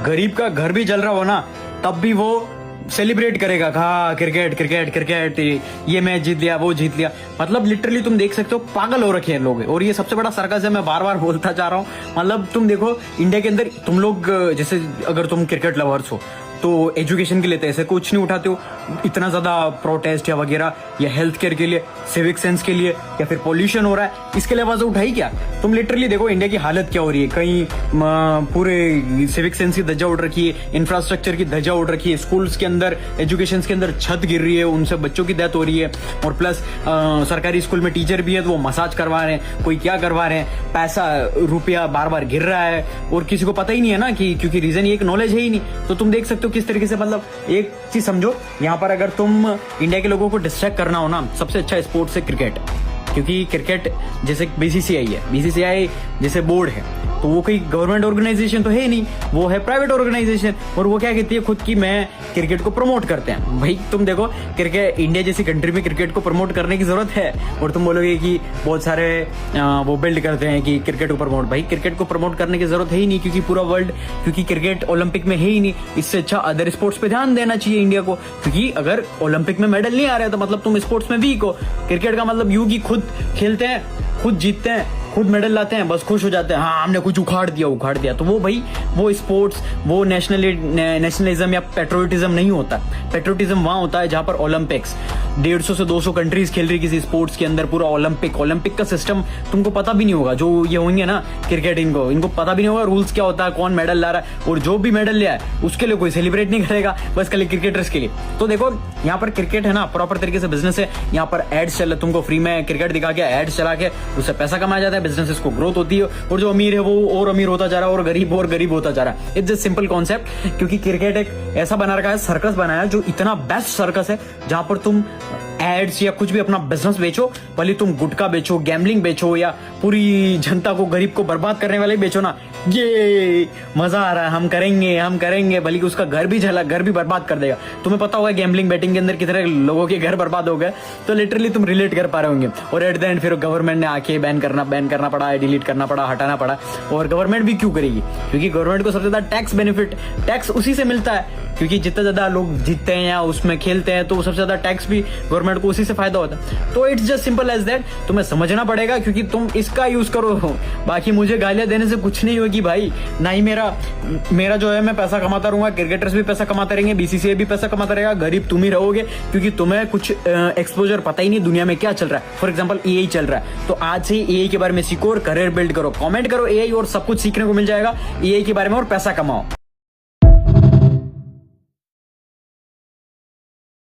गरीब का घर भी जल रहा हो ना, तब भी वो सेलिब्रेट करेगा, हाँ क्रिकेट क्रिकेट क्रिकेट, ये मैच जीत लिया, वो जीत लिया। मतलब लिटरली तुम देख सकते हो पागल हो रखे हैं लोग। और ये सबसे बड़ा सर्कस है, मैं बार बार बोलता जा रहा हूँ। मतलब तुम देखो इंडिया के अंदर तुम लोग, जैसे अगर तुम क्रिकेट लवर्स हो तो एजुकेशन के लिए तो ऐसे कुछ नहीं उठाते हो इतना ज्यादा प्रोटेस्ट या वगैरह, या हेल्थ केयर के लिए, सिविक सेंस के लिए, या फिर पोल्यूशन हो रहा है इसके लिए आवाज उठाई क्या? तुम लिटरली देखो इंडिया की हालत क्या हो रही है। कहीं पूरे सिविक सेंस की धज्जा उड़ रखी है, इंफ्रास्ट्रक्चर की धज्जा उड़ रखी है, स्कूल्स के अंदर, एजुकेशन के अंदर छत गिर रही है, उनसे बच्चों की डेथ हो रही है। और प्लस सरकारी स्कूल में टीचर भी है तो वो मसाज करवा रहे हैं, कोई क्या करवा रहे हैं, पैसा रुपया बार बार गिर रहा है और किसी को पता ही नहीं है ना, कि क्योंकि रीजन ये एक नॉलेज है ही नहीं। तो तुम देख सकते हो किस तरीके से, मतलब एक चीज समझो, यहाँ पर अगर तुम इंडिया के लोगों को डिस्ट्रैक्ट करना हो ना, सबसे अच्छा स्पोर्ट्स है क्रिकेट। क्योंकि क्रिकेट जैसे बीसीसीआई है, बीसीसीआई जैसे बोर्ड है, तो वो कोई गवर्नमेंट ऑर्गेनाइजेशन तो है नहीं, वो है प्राइवेट ऑर्गेनाइजेशन। और वो क्या कहती है खुद की, मैं क्रिकेट को प्रमोट करते हैं। भाई तुम देखो क्रिकेट, इंडिया जैसी कंट्री में क्रिकेट को प्रमोट करने की जरूरत है? और तुम बोलोगे कि बहुत सारे वो बिल्ड करते हैं कि क्रिकेट को प्रमोट। भाई क्रिकेट को प्रमोट करने की जरूरत है ही नहीं, क्योंकि पूरा वर्ल्ड, क्योंकि क्रिकेट ओलंपिक में है ही नहीं। इससे अच्छा अदर स्पोर्ट्स पे ध्यान देना चाहिए इंडिया को, क्योंकि अगर ओलंपिक में मेडल नहीं आ रहे तो मतलब तुम स्पोर्ट्स में वीक हो। क्रिकेट का मतलब यूं कि खुद खेलते हैं, खुद जीतते हैं, खुद मेडल लाते हैं, बस खुश हो जाते हैं, हाँ हमने कुछ उखाड़ दिया। तो वो भाई वो स्पोर्ट्स, वो नेशनलिज्म या पेट्रोटिज्म नहीं होता। पेट्रोटिज्म वहां होता है जहां पर ओलंपिक्स 150 से 200 कंट्रीज खेल रही किसी स्पोर्ट्स के अंदर, पूरा ओलंपिक का सिस्टम तुमको पता भी नहीं होगा। जो ये होंगे ना क्रिकेट, इनको पता भी नहीं होगा रूल्स क्या होता है, कौन मेडल ला रहा है, और जो भी मेडल लिया है उसके लिए कोई सेलिब्रेट नहीं करेगा, बस खाली क्रिकेटर्स के लिए। तो देखो यहाँ पर क्रिकेट है ना, प्रॉपर तरीके से बिजनेस है। यहाँ पर एड्स चल, तुमको फ्री में क्रिकेट दिखा के एड्स चला के उससे पैसा कमाया जाता है, बिजनेसेस को ग्रोथ होती है, और जो अमीर है वो और अमीर होता जा रहा है, और गरीब होता जा रहा है। It's just simple concept. क्योंकि क्रिकेट एक ऐसा बना रखा है, सर्कस बनाया जो इतना बेस्ट सर्कस है, जहां पर तुम एड्स या कुछ भी अपना बिजनेस बेचो, भले तुम गुटखा बेचो, गैम्बलिंग बेचो, या पूरी जनता को, गरीब को बर्बाद करने वाले बेचो ना, ये मजा आ रहा है, हम करेंगे, भले उसका घर भी बर्बाद कर देगा। तुम्हें पता होगा गैम्बलिंग बेटिंग के अंदर कितने लोगों के घर बर्बाद हो गए, तो लिटरली तुम रिलेट कर पा रहे होंगे। और एट द एंड फिर गवर्नमेंट ने आके बैन करना पड़ा, डिलीट करना पड़ा, हटाना पड़ा। और गवर्नमेंट भी क्यों करेगी? क्योंकि गवर्नमेंट को सबसे ज्यादा टैक्स उसी से मिलता है, क्योंकि जितना ज्यादा लोग जीतते हैं या उसमें खेलते हैं, तो सबसे ज्यादा टैक्स भी गवर्नमेंट को उसी से फायदा होता है। तो it's just simple as that. तुम्हें समझना पड़ेगा, क्योंकि तुम इसका यूज करो, बाकी मुझे गालियां देने से कुछ नहीं होगी भाई। ना ही मेरा जो है, मैं पैसा कमाता रहूंगा, क्रिकेटर्स भी पैसा कमाते रहेंगे, बीसीसीआई भी पैसा कमाता रहेगा, गरीब तुम ही रहोगे, क्योंकि तुम्हें कुछ एक्सपोजर पता ही नहीं दुनिया में क्या चल रहा है। फॉर एग्जाम्पल एआई चल रहा है, तो आज से एआई के बारे में सीखो और करियर बिल्ड करो, कमेंट करो एआई, और सब कुछ सीखने को मिल जाएगा एआई के बारे में, और पैसा कमाओ।